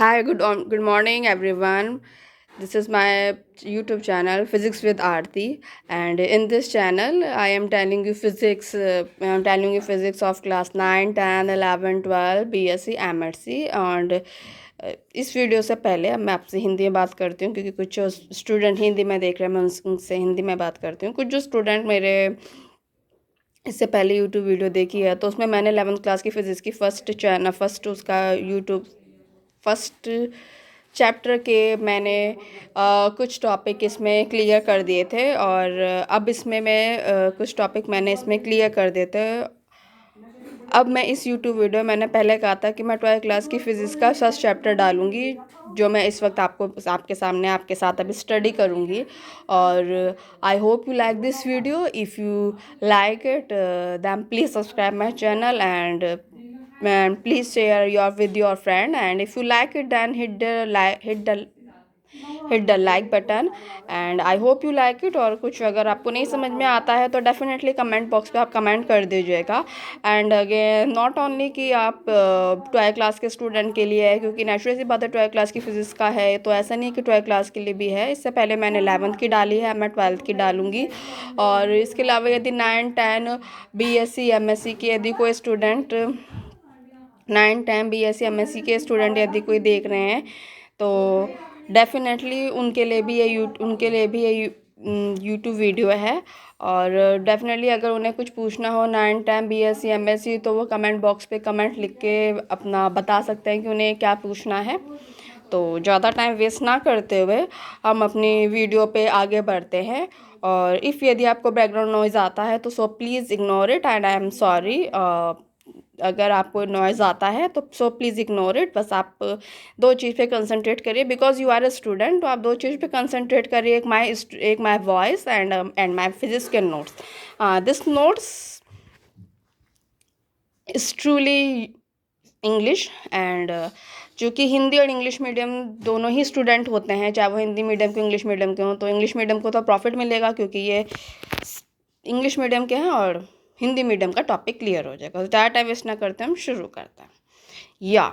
Hi, good morning, everyone. This is my YouTube channel, Physics with Aarti, and in this channel, I am telling you physics. I'm telling you physics of class 9, 10, 11, 12, BSc, MSc, and इस video से पहले मैं आपसे हिंदी में बात करती हूँ क्योंकि कुछ स्टूडेंट हिंदी में देख रहे हैं, मैं उनसे हिंदी में बात करती हूँ। कुछ जो स्टूडेंट मेरे इससे पहले यूट्यूब वीडियो देखी है तो उसमें मैंने 11th क्लास की फ़िज़िक्स की फर्स्ट उसका यूट्यूब फर्स्ट चैप्टर के मैंने कुछ टॉपिक इसमें क्लियर कर दिए थे और अब इसमें मैं कुछ टॉपिक मैंने इसमें क्लियर कर दिए थे। अब मैं इस यूट्यूब वीडियो मैंने पहले कहा था कि मैं 12th क्लास की फ़िज़िक्स का फर्स्ट चैप्टर डालूँगी, जो मैं इस वक्त आपके सामने आपके साथ अभी स्टडी करूँगी। और I hope you like this video. If you like it then please subscribe my channel and please share your with your friend, and if you like it then hit the like button and I hope you like it। और कुछ अगर आपको नहीं समझ में आता है तो डेफिनेटली कमेंट बॉक्स पे आप कमेंट कर दीजिएगा। एंड अगेन नॉट ओनली कि आप 12th क्लास के स्टूडेंट के लिए है, क्योंकि नेचुरल सी बात है 12th क्लास की फिजिक्स का है, तो ऐसा नहीं कि 12th क्लास के लिए भी है। इससे पहले मैंने 11th की डाली है, मैं 12th की डालूँगी। और इसके अलावा यदि 9, 10 BSc MSc की यदि कोई स्टूडेंट 9, 10 BSc MSc के स्टूडेंट यदि कोई देख रहे हैं तो डेफिनेटली उनके लिए भी ये यूट्यूब वीडियो है। और डेफिनेटली अगर उन्हें कुछ पूछना हो 9, 10 BSc MSc तो वो कमेंट बॉक्स पे कमेंट लिख के अपना बता सकते हैं कि उन्हें क्या पूछना है। तो ज़्यादा टाइम वेस्ट ना करते हुए हम अपनी वीडियो पे आगे बढ़ते हैं। और इफ़ यदि आपको बैकग्राउंड नॉइज़ आता है तो so please ignore it and I am sorry. अगर आपको नॉइज़ आता है तो सो प्लीज़ इग्नोर इट। बस आप दो चीज़ पे कंसंट्रेट करिए, because you are a student, तो आप दो चीज़ पे कंसंट्रेट करिए, एक my voice and my physics के notes. This notes is truly English and चूँकि हिंदी और इंग्लिश मीडियम दोनों ही स्टूडेंट होते हैं, चाहे वो हिंदी मीडियम के इंग्लिश मीडियम के हों, तो इंग्लिश मीडियम को तो प्रॉफिट मिलेगा क्योंकि ये इंग्लिश मीडियम के हैं और हिंदी मीडियम का टॉपिक क्लियर हो जाएगा। तो ज़्यादा टाइम वेस्ट ना करते हम शुरू करते हैं। या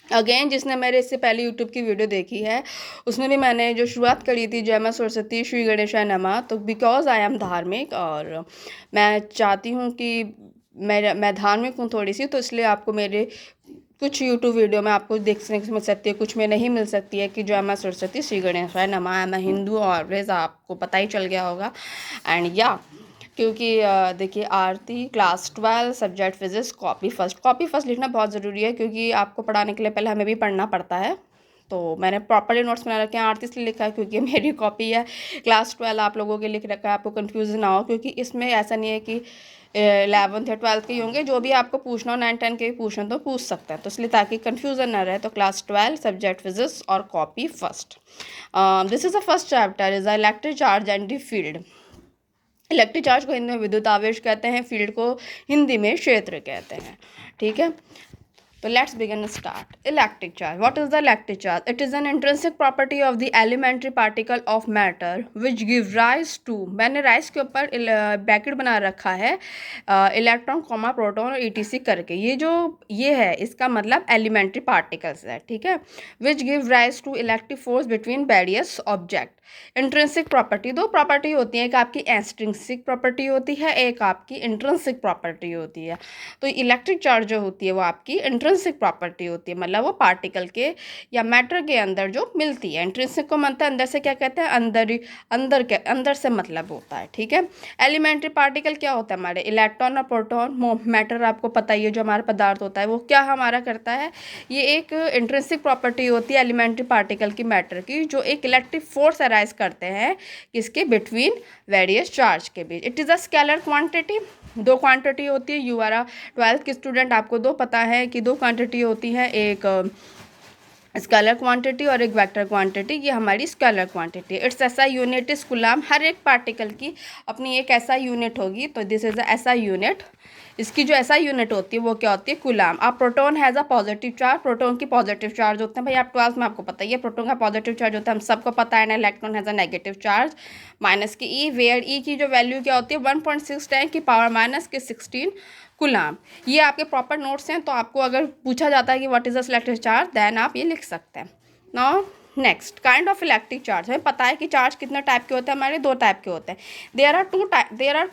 अगेन जिसने मेरे इससे पहले यूट्यूब की वीडियो देखी है उसमें भी मैंने जो शुरुआत करी थी जय मां सरस्वती श्री गणेशाय नमः, तो बिकॉज आई एम धार्मिक और मैं चाहती हूँ कि मैं धार्मिक हूँ थोड़ी सी, तो इसलिए आपको मेरे कुछ यूट्यूब वीडियो में आपको देखने को मिल सकती है, कुछ में नहीं मिल सकती है कि जय मां सरस्वती श्री गणेशाय नमः। मैं हिंदू ऑलवेज, आपको पता ही चल गया होगा। एंड या क्योंकि देखिए Aarti class 12 subject physics copy first लिखना बहुत ज़रूरी है, क्योंकि आपको पढ़ाने के लिए पहले हमें भी पढ़ना पड़ता है। तो मैंने प्रॉपर्ली नोट्स बना रखे हैं, आरती इसलिए लिखा है क्योंकि मेरी कॉपी है। क्लास 12 आप लोगों के लिख रखा है, आपको कन्फ्यूज़न ना हो, क्योंकि इसमें ऐसा नहीं है कि 11th या 12th के ही होंगे, जो भी आपको पूछना हो 9, 10 के भी पूछना तो पूछ सकते हैं। तो इसलिए ताकि कन्फ्यूज़न ना रहे, तो क्लास 12 सब्जेक्ट फिजिक्स और copy first. This is the first chapter is the electric charge and the field. Electric charge को हिंदी में विद्युत आवेश कहते हैं, फील्ड को हिंदी में क्षेत्र कहते हैं। ठीक है, तो let's begin start. Electric charge. What is the electric charge? It is an intrinsic property of the elementary particle of matter which give rise to, मैंने rise के ऊपर ब्रैकेट बना रखा है इलेक्ट्रॉन कॉमा प्रोटॉन और ETC करके। ये है इसका मतलब एलिमेंट्री पार्टिकल्स है। ठीक है, which give rise to electric force between various object. Intrinsic property, दो प्रॉपर्टी होती है, एक आपकी एक्सट्रिंसिक प्रॉपर्टी होती है, एक आपकी इंट्रिंसिक प्रॉपर्टी होती है। तो इलेक्ट्रिक चार्ज जो होती है वो आपकी इंट्रिंसिक प्रॉपर्टी होती है, मतलब वो पार्टिकल के या मैटर के अंदर जो मिलती है। इंट्रिंसिक को मतलब अंदर से, क्या कहते हैं, अंदर से मतलब होता है। ठीक है, एलिमेंट्री पार्टिकल क्या होता है, हमारे इलेक्ट्रॉन और प्रोटॉन। मैटर आपको पता ही है, जो हमारा पदार्थ होता है वो क्या हमारा करता है, ये एक इंट्रिंसिक प्रॉपर्टी होती है एलिमेंट्री पार्टिकल की, मैटर की, जो एक इलेक्ट्रिक फोर्स अराइज करते हैं किसके, बिटवीन वेरियस चार्ज के बीच। It is a scalar quantity. दो क्वांटिटी होती है, यू आर अ 12th के स्टूडेंट, आपको दो पता है कि दो क्वांटिटी होती है, एक स्केलर क्वांटिटी और एक वेक्टर क्वांटिटी। ये हमारी स्केलर क्वांटिटी। इट्स ऐसा यूनिट इज कुलाम। हर एक पार्टिकल की अपनी एक ऐसा यूनिट होगी, तो दिस इज ऐसा यूनिट। इसकी जो ऐसा यूनिट होती है वो क्या होती है, कुलाम। अब proton has a positive charge, proton की पॉजिटिव चार्ज होते हैं। भाई आप 12th में आपको पता ही है प्रोटॉन का पॉजिटिव चार्ज होता है, हम सबको पता है ना। Electron has a negative charge minus की ई, वेयर ई की जो वैल्यू क्या होती है 1.6 10 की पावर माइनस के 16 कूलाम। ये आपके प्रॉपर नोट्स हैं, तो आपको अगर पूछा जाता है कि what is the electric charge, then आप ये लिख सकते हैं। Now next, kind of electric charge. हमें पता है कि चार्ज कितने टाइप के होते हैं, हमारे 2 टाइप के होते हैं। There are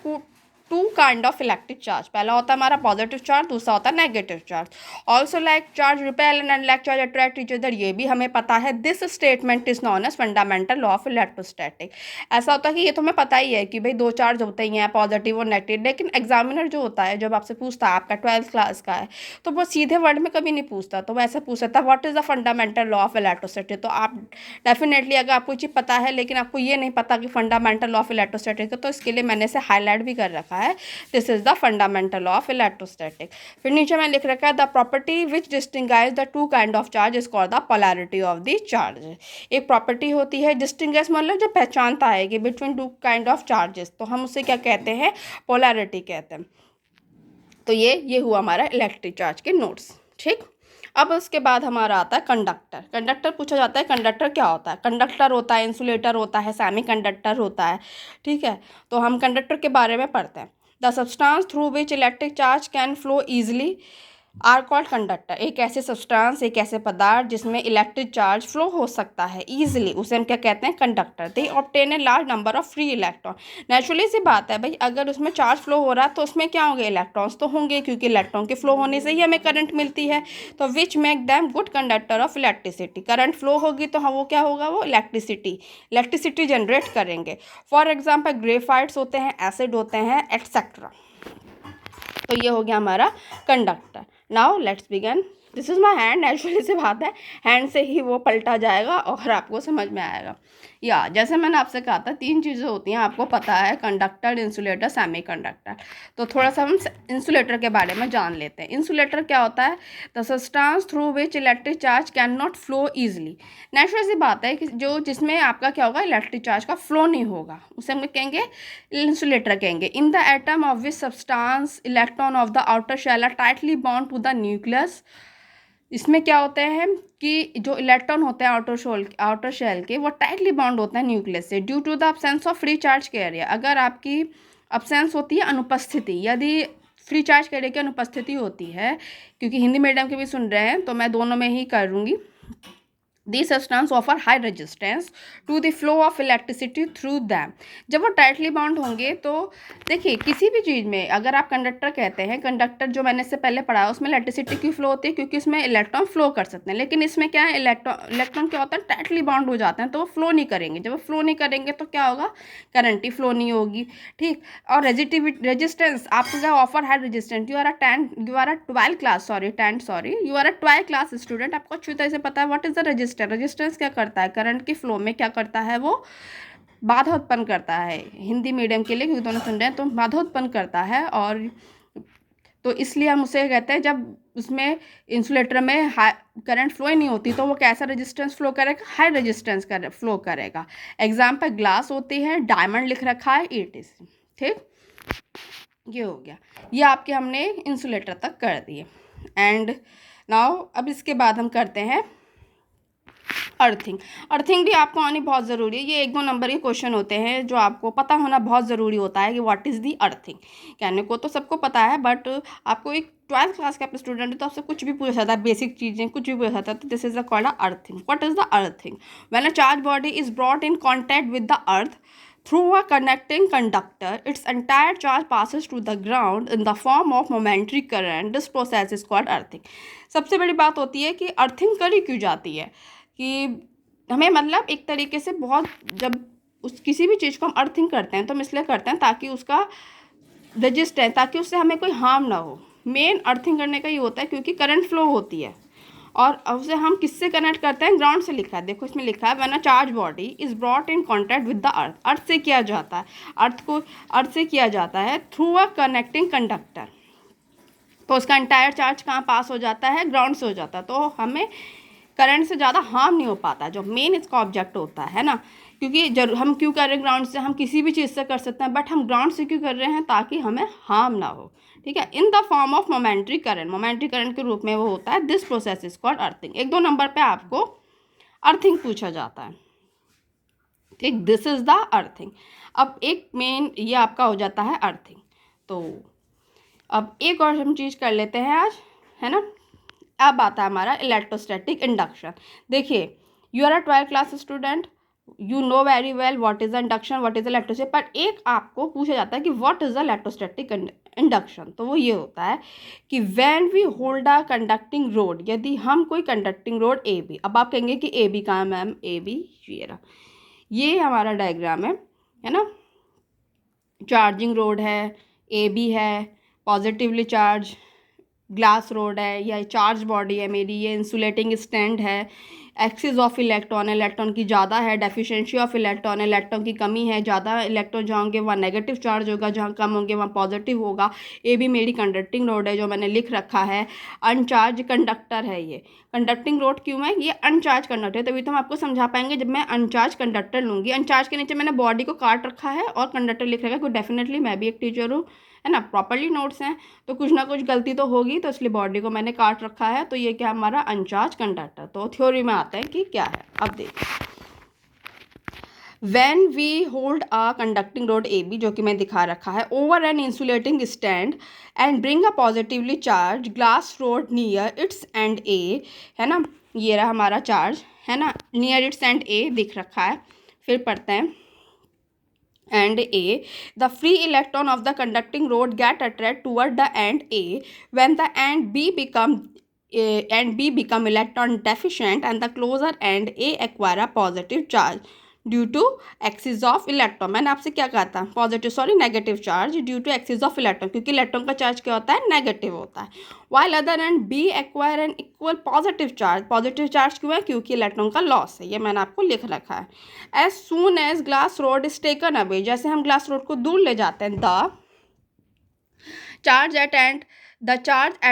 two kind of electric charge. पहला होता है हमारा पॉजिटिव चार्ज, दूसरा होता है negative charge. Also like charge repel and unlike charge attract each other, ये भी हमें पता है। This statement is known as fundamental law of electrostatic. ऐसा होता है कि ये तो हमें पता ही है कि भाई 2 चार्ज होते ही हैं, पॉजिटिव और नेगेटिव, लेकिन एग्जामिनर जो होता है जब आपसे पूछता है, आपका 12th क्लास का है, तो वो सीधे वर्ड में कभी नहीं पूछता, तो वो ऐसा पूछता है what is the fundamental law of electrostatic. तो आप डेफिनेटली अगर आपको चीज़ पता है लेकिन आपको ये नहीं पता कि फंडामेंटल लॉ ऑफ इलेक्ट्रोस्टैटिक, तो इसके लिए मैंने इसे हाईलाइट भी कर रखा है। This is the fundamental law of electrostatic. फिर नीचे मैंने लिख रखा है the property which distinguish the 2 kind of charge is called the polarity of the charge. एक प्रॉपर्टी होती है डिस्टिंग्विश, मतलब जो पहचानता है कि बिटवीन 2 काइंड ऑफ चार्जेस, तो हम उसे क्या कहते हैं, पोलैरिटी कहते हैं। तो ये हुआ हमारा इलेक्ट्रिक चार्ज के नोट्स। ठीक, अब उसके बाद हमारा आता है कंडक्टर। कंडक्टर पूछा जाता है कंडक्टर क्या होता है। कंडक्टर होता है, इंसुलेटर होता है, सेमी कंडक्टर होता है। ठीक है, तो हम कंडक्टर के बारे में पढ़ते हैं। The substance through which electric charge can flow easily are called conductor. एक ऐसे सब्सटेंस, एक ऐसे पदार्थ जिसमें इलेक्ट्रिक चार्ज फ्लो हो सकता है ईजिली, उसे हम क्या कहते हैं, conductor. They obtain a large number of free electron. Naturally सी बात है भाई, अगर उसमें चार्ज फ्लो हो रहा है तो उसमें क्या होंगे, इलेक्ट्रॉन्स तो होंगे, क्योंकि इलेक्ट्रॉन के फ्लो होने से ही हमें करंट मिलती है। तो which make them good conductor of electricity. Current flow होगी तो हाँ, वो क्या होगा, वो इलेक्ट्रिसिटी जनरेट करेंगे। फॉर एग्जाम्पल ग्रेफाइट्स होते हैं, एसिड होते हैं, एटसेट्रा। तो ये हो गया हमारा conductor. Now let's begin. This is my hand. Naturally सी बात है, हैंड से ही वो पलटा जाएगा और आपको समझ में आएगा। या जैसे मैंने आपसे कहा था 3 चीज़ें होती हैं, आपको पता है, कंडक्टर, इंसुलेटर, सेमी कंडक्टर। तो थोड़ा सा हम इंसुलेटर के बारे में जान लेते हैं। इंसुलेटर क्या होता है, the substance through which electric charge can not flow easily. Natural सी बात है कि जिसमें आपका क्या होगा, इलेक्ट्रिक चार्ज का फ्लो नहीं होगा, उसे हम कहेंगे इंसुलेटर कहेंगे। In the atom of which substance electron of the outer shell are tightly bound to the nucleus. इसमें क्या होते हैं कि जो इलेक्ट्रॉन होते हैं आउटर शेल के, वो टाइटली बाउंड होते हैं न्यूक्लियस से, due to the absence of free charge carrier. अगर आपकी अब्सेंस होती है, अनुपस्थिति, यदि फ्री चार्ज कैरियर की अनुपस्थिति होती है, क्योंकि हिंदी मीडियम के भी सुन रहे हैं तो मैं दोनों में ही करूँगी। These substances offer high resistance to the flow of electricity through them। जब वो टाइटली बाउंड होंगे, तो देखिए किसी भी चीज़ में अगर आप कंडक्टर कहते हैं, कंडक्टर जो मैंने इससे पहले पढ़ा उसमें इलेक्ट्रिसिटी क्यों फ्लो होती है, क्योंकि उसमें इलेक्ट्रॉन फ्लो कर सकते हैं। लेकिन इसमें क्या है, इलेक्ट्रॉन क्या होता है, टाइटली बाउंड हो जाते हैं, तो वो फ्लो नहीं करेंगे। जब वो फ्लो नहीं करेंगे तो क्या होगा, करंट ही फ्लो नहीं होगी। ठीक, और रेजिस्टेंस आपका ऑफर है resistance. You are a 12 class student, आपको अच्छी तरह से पता है व्हाट इज द रेजिस्टेंस क्या करता है, करंट की फ्लो में क्या करता है, वो बाधा उत्पन्न करता है। हिंदी मीडियम के लिए क्योंकि दोनों सुन रहे हैं, तो बाधा उत्पन्न करता है। और तो इसलिए हम उसे कहते हैं, जब उसमें इंसुलेटर में हाई करंट फ्लो ही नहीं होती तो वो कैसा रेजिस्टेंस फ्लो करेगा, हाई रेजिस्टेंस फ्लो करेगा। एग्जाम्पल ग्लास होती है, डायमंड लिख रखा है, ETC। ठीक, ये हो गया, ये आपके हमने इंसुलेटर तक कर दिए। एंड नाउ अब इसके बाद हम करते हैं अर्थिंग। अर्थिंग भी आपको आनी बहुत ज़रूरी है। ये 1-2 नंबर के क्वेश्चन होते हैं जो आपको पता होना बहुत ज़रूरी होता है कि व्हाट इज़ दी अर्थिंग। कहने को तो सबको पता है, बट आपको एक 12th क्लास का स्टूडेंट है तो आपसे कुछ भी पूछ सकता है, बेसिक चीज़ें कुछ भी पूछ सकता है। तो this is the called earthing. What is the earthing? When a charge body is brought in contact with the earth through a connecting conductor, its entire charge passes to the ground in the form of momentary current. This process is called earthing। सबसे बड़ी बात होती है कि earthing करी क्यों जाती है, कि हमें मतलब एक तरीके से बहुत, जब उस किसी भी चीज़ को हम अर्थिंग करते हैं तो हम इसलिए करते हैं ताकि उसका रजिस्टेंस, ताकि उससे हमें कोई हार्म ना हो। मेन अर्थिंग करने का ये होता है क्योंकि करंट फ्लो होती है, और उसे हम किससे कनेक्ट करते हैं, ग्राउंड से लिखा है। देखो इसमें लिखा है when a charge body is brought in contact with the earth. Earth से किया जाता है, अर्थ से किया जाता है थ्रू अ कनेक्टिंग कंडक्टर। तो उसका एंटायर चार्ज कहाँ पास हो जाता है, ग्राउंड से हो जाता है, तो हमें करंट से ज़्यादा हार्म नहीं हो पाता, जो मेन इसका ऑब्जेक्ट होता है ना। क्योंकि हम क्यों कर रहे हैं ग्राउंड से, हम किसी भी चीज़ से कर सकते हैं, बट हम ग्राउंड से क्यों कर रहे हैं, ताकि हमें हार्म ना हो। ठीक है, in the form of momentary current के रूप में वो होता है। This process is called earthing. 1-2 number पे आपको अर्थिंग पूछा जाता है। ठीक, दिस इज द अर्थिंग। अब एक मेन ये आपका हो जाता है अर्थिंग। तो अब एक और हम चीज़ कर लेते हैं आज, है ना। अब आता है हमारा इलेक्ट्रोस्टैटिक इंडक्शन। देखिए, you are a 12th class student, you know very well what is the induction, what is the electrostatic, पर एक आपको पूछा जाता है कि what is the electrostatic induction. तो वो ये होता है कि when we hold a conducting rod, यदि हम कोई कंडक्टिंग रोड ए बी, अब आप कहेंगे कि ए बी कहाँ है मैम, ए बी ये रहा, ये हमारा डायग्राम है ना। चार्जिंग रोड है, ए बी है, पॉजिटिवली चार्ज ग्लास रोड है, या चार्ज बॉडी है मेरी, ये इंसुलेटिंग स्टैंड है, एक्सिस ऑफ इलेक्ट्रॉन, इलेक्ट्रॉन की ज़्यादा है, डेफिशिएंसी ऑफ इलेक्ट्रॉन, इलेक्ट्रॉन की कमी है, ज़्यादा इलेक्ट्रॉन जहाँ होंगे वहाँ नेगेटिव चार्ज होगा, जहाँ कम होंगे वहाँ पॉजिटिव होगा। ये भी मेरी कंडक्टिंग रोड है जो मैंने लिख रखा है। अनचार्ज कंडक्टर है ये। कंडक्टिंग रोड क्यों है, ये अनचार्ज कंडक्टर है, तभी तो हम आपको समझा पाएंगे जब मैं अनचार्ज कंडक्टर लूँगी। अनचार्ज के नीचे मैंने बॉडी को काट रखा है और कंडक्टर लिख रखा है, क्योंकि डेफिनेटली मैं भी एक टीचर हूँ, है ना, प्रॉपर्ली नोट्स हैं तो कुछ ना कुछ गलती तो होगी, तो इसलिए बॉडी को मैंने काट रखा है। तो ये क्या हमारा अनचार्ज कंडक्टर। तो थ्योरी में आता है कि क्या है। अब देखिए, when we hold a conducting rod A B, जो कि मैं दिखा रखा है, over an insulating stand and bring a positively charge glass rod near its end A, है ना, ये रहा हमारा चार्ज, है ना, नियर इट्स एंड ए दिख रखा है। फिर पढ़ते हैं and A, the free electron of the conducting rod get attracted toward the end A when the end B become electron deficient, and the closer end A acquire a positive charge due to excess of electron. मैंने आपसे क्या कहा था, negative charge due to excess of electron, क्योंकि electron का charge क्या होता है, नेगेटिव होता है। While other end be acquire an equal positive charge. Positive charge क्यों है, क्योंकि इलेक्ट्रॉन का लॉस है, ये मैंने आपको लिख रखा है। As soon as glass rod is taken away, जैसे हम ग्लास रोड को दूर ले जाते हैं, the charge at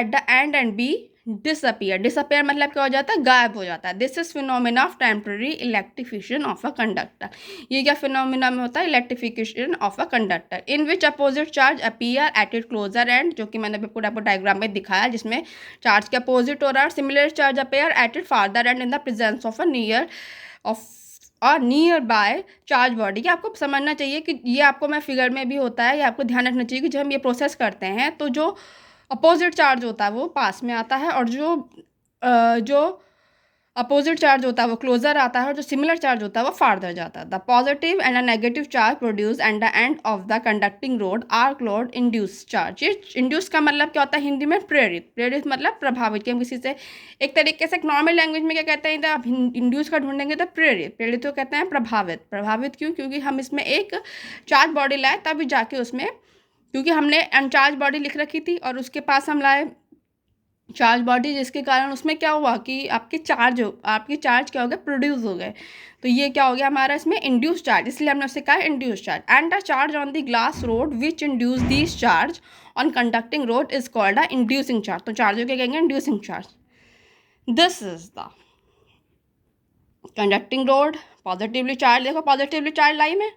the end be disappear. Disappear मतलब क्या हो जाता है, गायब हो जाता है। This is phenomena of temporary electrification of a conductor. ये क्या फिनोमिना में होता है, electrification of a conductor in which opposite charge appear at it closer end, जो कि मैंने पूरा डायग्राम में दिखाया, जिसमें चार्ज के अपोजिट हो रहा है। Similar charge appear at it farther and in the presence of near by charge body. कि आपको समझना चाहिए कि ये आपको मैं फिगर में भी होता है, ये आपको ध्यान रखना चाहिए कि जब हम ये प्रोसेस करते हैं तो जो अपोजिट चार्ज होता है वो पास में आता है, और जो अपोजिट चार्ज होता है वो क्लोजर आता है, और जो सिमिलर चार्ज होता है वो फार्दर जाता है। The positive and a negative charge produce and the end of the conducting rod are called induce charge. ये इंड्यूस का मतलब क्या होता है हिंदी में, प्रेरित। प्रेरित मतलब प्रभावित, कि हम किसी से एक तरीके से नॉर्मल लैंग्वेज में क्या कहते हैं, आप इंड्यूस का ढूंढेंगे तो प्रेरित। प्रेरित को कहते हैं प्रभावित। प्रभावित क्यों, क्योंकि हम इसमें एक चार्ज बॉडी लाए तभी जाके उसमें, क्योंकि हमने अनचार्ज बॉडी लिख रखी थी और उसके पास हम लाए चार्ज बॉडी, जिसके कारण उसमें क्या हुआ कि आपके चार्ज क्या हो गए, प्रोड्यूस हो गए। तो ये क्या हो गया हमारा इसमें इंड्यूस चार्ज, इसलिए हमने उससे कहा induce charge. And the charge on the glass rod which induce this charge on conducting road is called a inducing charge. तो चार्ज को क्या कहेंगे, inducing charge. This is the conducting road positively charge. देखो positively charge लाई में,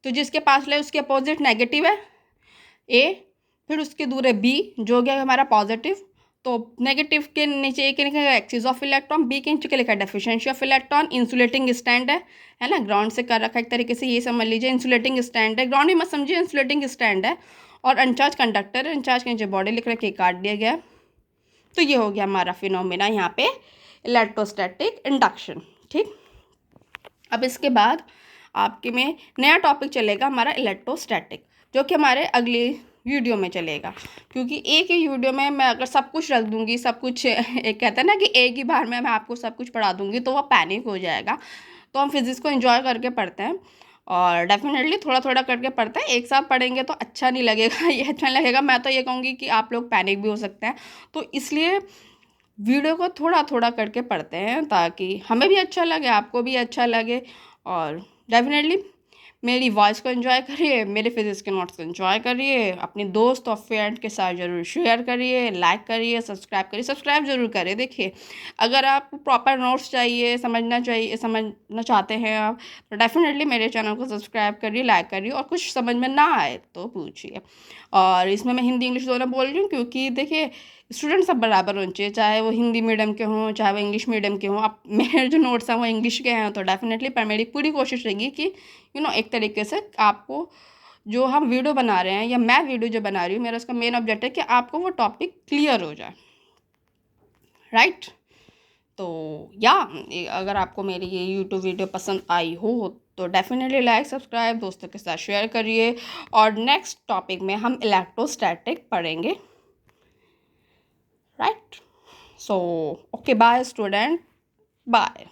तो जिसके पास लाए उसके अपोजिट नेगेटिव है ए, फिर उसके दूर है बी जो हो गया हमारा पॉजिटिव। तो नेगेटिव के नीचे ए के लिखा है एक्सिस ऑफ इलेक्ट्रॉन, बी के नीचे के लिखा है deficiency of electron. Insulating stand है ना, ग्राउंड से कर रखा है एक तरीके से, ये समझ लीजिए इंसुलेटिंग स्टैंड है, ग्राउंड ही मत समझिए, इंसुलेटिंग स्टैंड है। और अनचार्ज कंडक्टर है, अनचार्ज के नीचे बॉडी लिख रखी है, काट दिया गया। तो ये हो गया हमारा फिनोमिना यहाँ पे इलेक्ट्रोस्टैटिक इंडक्शन। ठीक, अब इसके बाद आपके में नया टॉपिक चलेगा हमारा इलेक्ट्रोस्टैटिक, जो कि हमारे अगले वीडियो में चलेगा। क्योंकि एक ही वीडियो में मैं अगर सब कुछ रख दूंगी, सब कुछ एक कहता है ना कि एक ही बार में मैं आपको सब कुछ पढ़ा दूंगी तो वह पैनिक हो जाएगा। तो हम फिज़िक्स को एंजॉय करके पढ़ते हैं, और डेफिनेटली थोड़ा थोड़ा करके पढ़ते हैं। एक साथ पढ़ेंगे तो अच्छा नहीं लगेगा, ये अच्छा नहीं लगेगा। मैं तो ये कहूँगी कि आप लोग पैनिक भी हो सकते हैं, तो इसलिए वीडियो को थोड़ा थोड़ा करके पढ़ते हैं ताकि हमें भी अच्छा लगे, आपको भी अच्छा लगे। और डेफिनेटली मेरी वॉइस को एंजॉय करिए, मेरे फिजिक्स के नोट्स को एंजॉय करिए, अपने दोस्त और फ्रेंड के साथ ज़रूर शेयर करिए, लाइक करिए, सब्सक्राइब ज़रूर करिए। देखिए, अगर आपको प्रॉपर नोट्स चाहिए, समझना चाहते हैं आप, तो डेफिनेटली मेरे चैनल को सब्सक्राइब करिए, लाइक करिए, और कुछ समझ में ना आए तो पूछिए। और इसमें मैं हिंदी इंग्लिश दोनों बोल रही हूँ, क्योंकि देखिए स्टूडेंट सब बराबर होने चाहिए, चाहे वो हिंदी मीडियम के हों चाहे वो इंग्लिश मीडियम के हों। अब मेरे जो नोट्स हैं वो इंग्लिश के हैं, तो डेफिनेटली पर मेरी पूरी कोशिश रहेगी कि एक तरीके से आपको जो हम वीडियो बना रहे हैं या मैं वीडियो जो बना रही हूँ, मेरा इसका मेन ऑब्जेक्टिव है कि आपको वो टॉपिक क्लियर हो जाए, राइट। तो या अगर आपको मेरी ये यूट्यूब वीडियो पसंद आई हो तो डेफिनेटली लाइक सब्सक्राइब दोस्तों के साथ शेयर करिए। और नेक्स्ट टॉपिक में हम इलेक्ट्रोस्टैटिक पढ़ेंगे, right. So okay, bye student, bye.